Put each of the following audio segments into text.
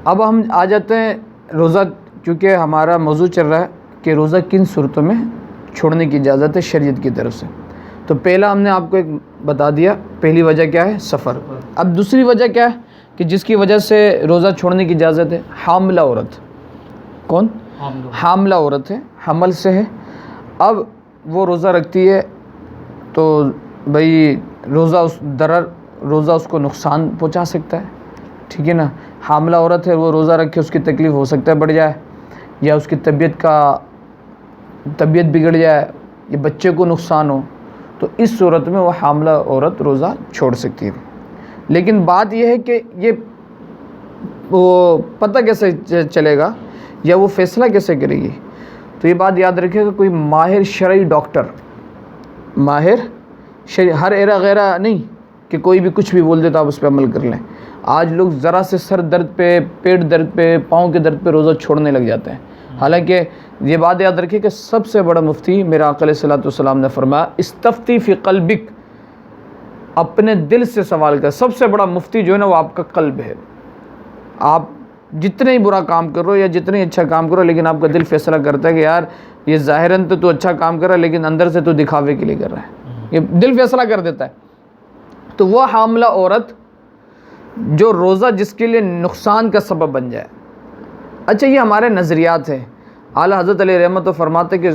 اب ہم آ جاتے ہیں روزہ، کیونکہ ہمارا موضوع چل رہا ہے کہ روزہ کن صورتوں میں چھوڑنے کی اجازت ہے شریعت کی طرف سے. تو پہلا ہم نے آپ کو ایک بتا دیا، پہلی وجہ کیا ہے؟ سفر. اب دوسری وجہ کیا ہے کہ جس کی وجہ سے روزہ چھوڑنے کی اجازت ہے؟ حاملہ عورت. کون؟ حاملہ عورت ہے، حمل سے ہے. اب وہ روزہ رکھتی ہے تو بھائی روزہ اس کو نقصان پہنچا سکتا ہے، ٹھیک ہے نا. حاملہ عورت ہے، وہ روزہ رکھے اس کی تکلیف ہو سکتا ہے بڑھ جائے، یا اس کی طبیعت بگڑ جائے، یا بچے کو نقصان ہو، تو اس صورت میں وہ حاملہ عورت روزہ چھوڑ سکتی ہے. لیکن بات یہ ہے کہ یہ وہ پتہ کیسے چلے گا یا وہ فیصلہ کیسے کرے گی؟ تو یہ بات یاد رکھے گا، کوئی ماہر شرعی ڈاکٹر، ماہر شرعی، ہر ایرا غیرہ نہیں کہ کوئی بھی کچھ بھی بول دیتا آپ اس پہ عمل کر لیں. آج لوگ ذرا سے سر درد پہ، پیٹ درد پہ، پاؤں کے درد پہ روزہ چھوڑنے لگ جاتے ہیں. حالانکہ یہ بات یاد رکھیں کہ سب سے بڑا مفتی میرا آقا علیہ الصلوۃ والسلام نے فرمایا استفتی فی قلبک، اپنے دل سے سوال کر. سب سے بڑا مفتی جو ہے نا وہ آپ کا قلب ہے. آپ جتنے ہی برا کام کرو یا جتنے ہی اچھا کام کرو، لیکن آپ کا دل فیصلہ کرتا ہے کہ یار یہ ظاہراً تو اچھا کام کر رہا ہے لیکن اندر سے تو دکھاوے کے لیے کر رہا ہے. یہ دل فیصلہ کر دیتا ہے. تو وہ حاملہ عورت جو روزہ جس کے لیے نقصان کا سبب بن جائے. اچھا یہ ہمارے نظریات ہیں. اعلیٰ حضرت علیہ رحمت تو فرماتے کہ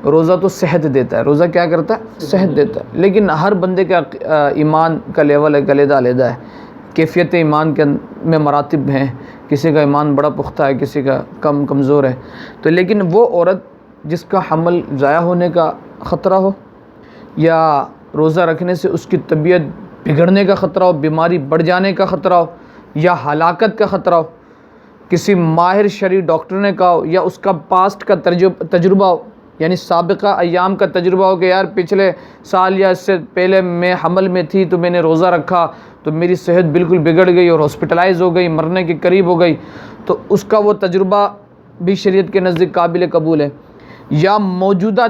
روزہ تو صحت دیتا ہے. روزہ کیا کرتا ہے؟ صحت دیتا ہے. لیکن ہر بندے کا ایمان کا لیول ہے، علیحدہ علیحدہ ہے. کیفیت ایمان میں مراتب ہیں، کسی کا ایمان بڑا پختہ ہے، کسی کا کمزور ہے. تو لیکن وہ عورت جس کا حمل ضائع ہونے کا خطرہ ہو، یا روزہ رکھنے سے اس کی طبیعت بگڑنے کا خطرہ ہو، بیماری بڑھ جانے کا خطرہ ہو، یا ہلاکت کا خطرہ ہو، کسی ماہر شرعی ڈاکٹر نے کہا ہو، یا اس کا پاسٹ کا تجربہ ہو، یعنی سابقہ ایام کا تجربہ ہو کہ یار پچھلے سال یا اس سے پہلے میں حمل میں تھی تو میں نے روزہ رکھا تو میری صحت بالکل بگڑ گئی اور ہاسپٹلائز ہو گئی، مرنے کے قریب ہو گئی، تو اس کا وہ تجربہ بھی شریعت کے نزدیک قابل قبول ہے. یا موجودہ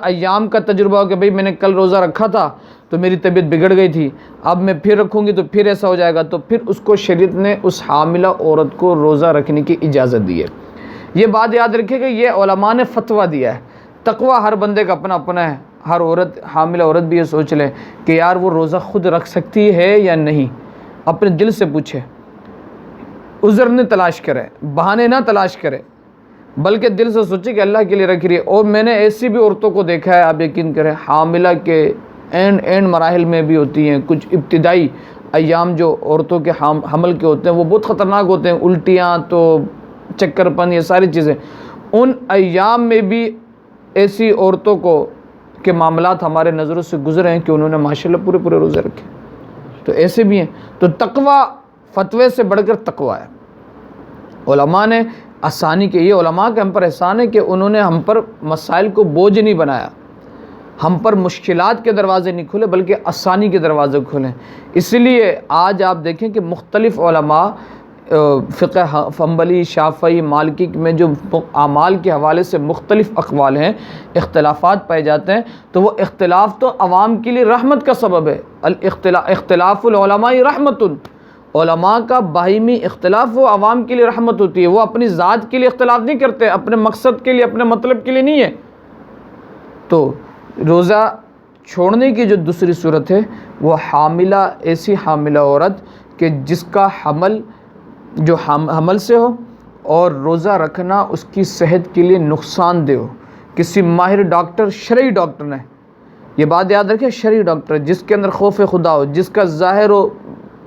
ایام کا تجربہ ہو کہ بھئی میں نے کل روزہ رکھا تھا تو میری طبیعت بگڑ گئی تھی، اب میں پھر رکھوں گی تو پھر ایسا ہو جائے گا، تو پھر اس کو شریعت نے اس حاملہ عورت کو روزہ رکھنے کی اجازت دی ہے. یہ بات یاد رکھے کہ یہ علماء نے فتویٰ دیا ہے. تقویٰ ہر بندے کا اپنا اپنا ہے. ہر عورت، حاملہ عورت بھی یہ سوچ لے کہ یار وہ روزہ خود رکھ سکتی ہے یا نہیں. اپنے دل سے پوچھے، عذر نہ تلاش کرے، بہانے نہ تلاش کرے، بلکہ دل سے سوچے کہ اللہ کے لیے رکھ رہی ہے. اور میں نے ایسی بھی عورتوں کو دیکھا ہے، آپ یقین کریں، حاملہ کے اینڈ مراحل میں بھی ہوتی ہیں. کچھ ابتدائی ایام جو عورتوں کے حمل کے ہوتے ہیں وہ بہت خطرناک ہوتے ہیں، الٹیاں تو چکر پن، یہ ساری چیزیں. ان ایام میں بھی ایسی عورتوں کو کے معاملات ہمارے نظروں سے گزرے ہیں کہ انہوں نے ماشاءاللہ پورے روزے رکھے. تو ایسے بھی ہیں. تو تقویٰ فتوے سے بڑھ کر تقویٰ ہے. علماء نے آسانی کے، یہ علماء کے ہم پر احسان ہے کہ انہوں نے ہم پر مسائل کو بوجھ نہیں بنایا، ہم پر مشکلات کے دروازے نہیں کھولے بلکہ آسانی کے دروازے کھولے. اس لیے آج آپ دیکھیں کہ مختلف علماء فقہ حنبلی، شافعی، مالکی میں جو اعمال کے حوالے سے مختلف اقوال ہیں، اختلافات پائے جاتے ہیں، تو وہ اختلاف تو عوام کے لیے رحمت کا سبب ہے. اختلاف العلماء رحمت، علماء کا باہمی اختلاف وہ عوام کے لیے رحمت ہوتی ہے. وہ اپنی ذات کے لیے اختلاف نہیں کرتے، اپنے مقصد کے لیے، اپنے مطلب کے لیے نہیں ہے. تو روزہ چھوڑنے کی جو دوسری صورت ہے وہ ایسی حاملہ عورت کہ جس کا حمل سے ہو اور روزہ رکھنا اس کی صحت کے لیے نقصان دہ ہو. کسی ماہر ڈاکٹر، شرعی ڈاکٹر نے، یہ بات یاد رکھے، شرعی ڈاکٹر جس کے اندر خوف خدا ہو، جس کا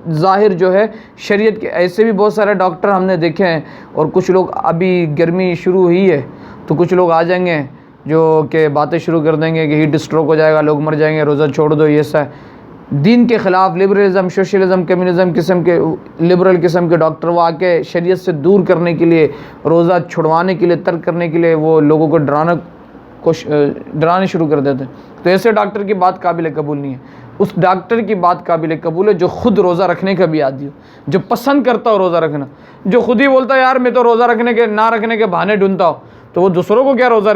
ظاہر جو ہے شریعت کے. ایسے بھی بہت سارے ڈاکٹر ہم نے دیکھے ہیں. اور کچھ لوگ، ابھی گرمی شروع ہوئی ہے تو کچھ لوگ آ جائیں گے جو کہ باتیں شروع کر دیں گے کہ ہیٹ اسٹروک ہو جائے گا، لوگ مر جائیں گے، روزہ چھوڑ دو. یہ ایسا ہے دین کے خلاف، لبرلزم، سوشلزم، کمیونزم قسم کے، لبرل قسم کے ڈاکٹر وہ آ کے شریعت سے دور کرنے کے لیے، روزہ چھڑوانے کے لیے، ترک کرنے کے لیے وہ لوگوں کو ڈرانے شروع کر دیتے ہیں. تو ایسے ڈاکٹر کی بات قابل قبول نہیں ہے. اس ڈاکٹر کی بات قابل قبول ہے جو خود روزہ رکھنے کا بھی عادی ہو، جو پسند کرتا ہو روزہ رکھنا، جو خود ہی بولتا ہے یار میں تو روزہ نہ رکھنے کے بہانے ڈھونڈتا ہوں. تو وہ دوسروں کو کیا روزہ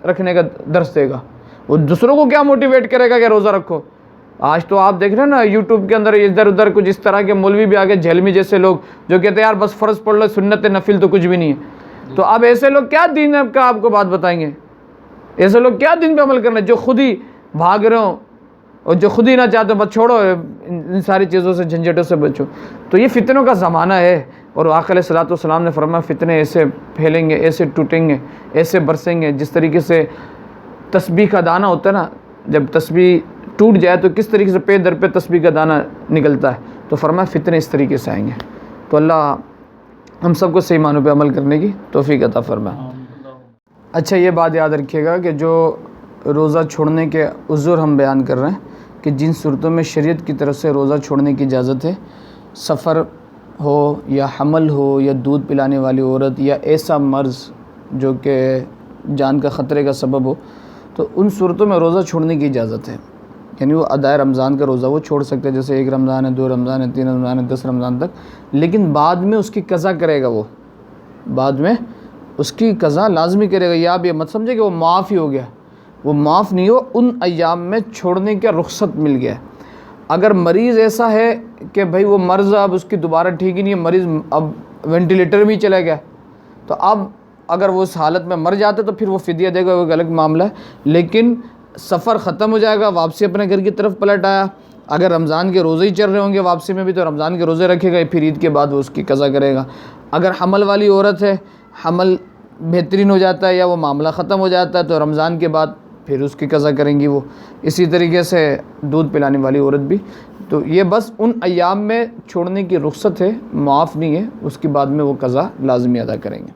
رکھنے کا درس دے گا؟ وہ دوسروں کو کیا موٹیویٹ کرے گا کہ روزہ رکھو؟ آج تو آپ دیکھ رہے ہیں نا یوٹیوب کے اندر ادھر ادھر کچھ اس طرح کے مولوی بھی آگے، جھلمی جیسے لوگ جو کہتے ہیں یار بس فرض پڑھ لو، سنت نفل تو کچھ بھی نہیں ہے. تو اب ایسے لوگ کیا دین کا آپ کو بات بتائیں گے؟ ایسے لوگ کیا دین پہ عمل کرنا ہے؟ جو خود ہی بھاگ رہے ہوں اور جو خود ہی نہ چاہتے، بس چھوڑو ان ساری چیزوں سے، جھنجھٹوں سے بچو. تو یہ فتنوں کا زمانہ ہے، اور آقا علیہ الصلوۃ والسلام نے فرمایا فتنے ایسے پھیلیں گے، ایسے ٹوٹیں گے، ایسے برسیں گے، جس طریقے سے تسبیح کا دانہ ہوتا ہے نا، جب تسبیح ٹوٹ جائے تو کس طریقے سے پے در پہ تسبیح کا دانہ نکلتا ہے، تو فرمایا فتنے اس طریقے سے آئیں گے. تو اللہ ہم سب کو صحیح معنوں پہ عمل کرنے کی توفیق عطا فرمائے. اچھا یہ بات یاد رکھیے گا کہ جو روزہ چھوڑنے کے عذر ہم بیان کر رہے ہیں کہ جن صورتوں میں شریعت کی طرف سے روزہ چھوڑنے کی اجازت ہے، سفر ہو یا حمل ہو یا دودھ پلانے والی عورت یا ایسا مرض جو کہ جان کا خطرے کا سبب ہو، تو ان صورتوں میں روزہ چھوڑنے کی اجازت ہے. یعنی وہ ادائے رمضان کا روزہ وہ چھوڑ سکتے ہیں، جیسے 1 رمضان ہے، 2 رمضان ہے، 3 رمضان ہے، 10 رمضان تک. لیکن بعد میں اس کی قضا کرے گا، وہ بعد میں اس کی قضا لازمی کرے گا. یا آپ یہ مت سمجھے کہ وہ معاف ہی ہو گیا، وہ معاف نہیں ہو، ان ایام میں چھوڑنے کا رخصت مل گیا. اگر مریض ایسا ہے کہ بھائی وہ مرض اب اس کی دوبارہ ٹھیک ہی نہیں ہے، مریض اب وینٹیلیٹر میں ہی چلا گیا، تو اب اگر وہ اس حالت میں مر جاتا تو پھر وہ فدیہ دے گا، وہ ایک الگ معاملہ ہے. لیکن سفر ختم ہو جائے گا، واپسی اپنے گھر کی طرف پلٹ آیا، اگر رمضان کے روزے ہی چل رہے ہوں گے واپسی میں بھی تو رمضان کے روزے رکھے گا، پھر عید کے بعد وہ اس کی قضا کرے گا. اگر حمل والی عورت ہے، حمل بہترین ہو جاتا ہے یا وہ معاملہ ختم ہو جاتا ہے تو رمضان کے بعد پھر اس کی قضا کریں گی وہ. اسی طریقے سے دودھ پلانے والی عورت بھی. تو یہ بس ان ایام میں چھوڑنے کی رخصت ہے، معاف نہیں ہے، اس کے بعد میں وہ قضا لازمی ادا کریں گے.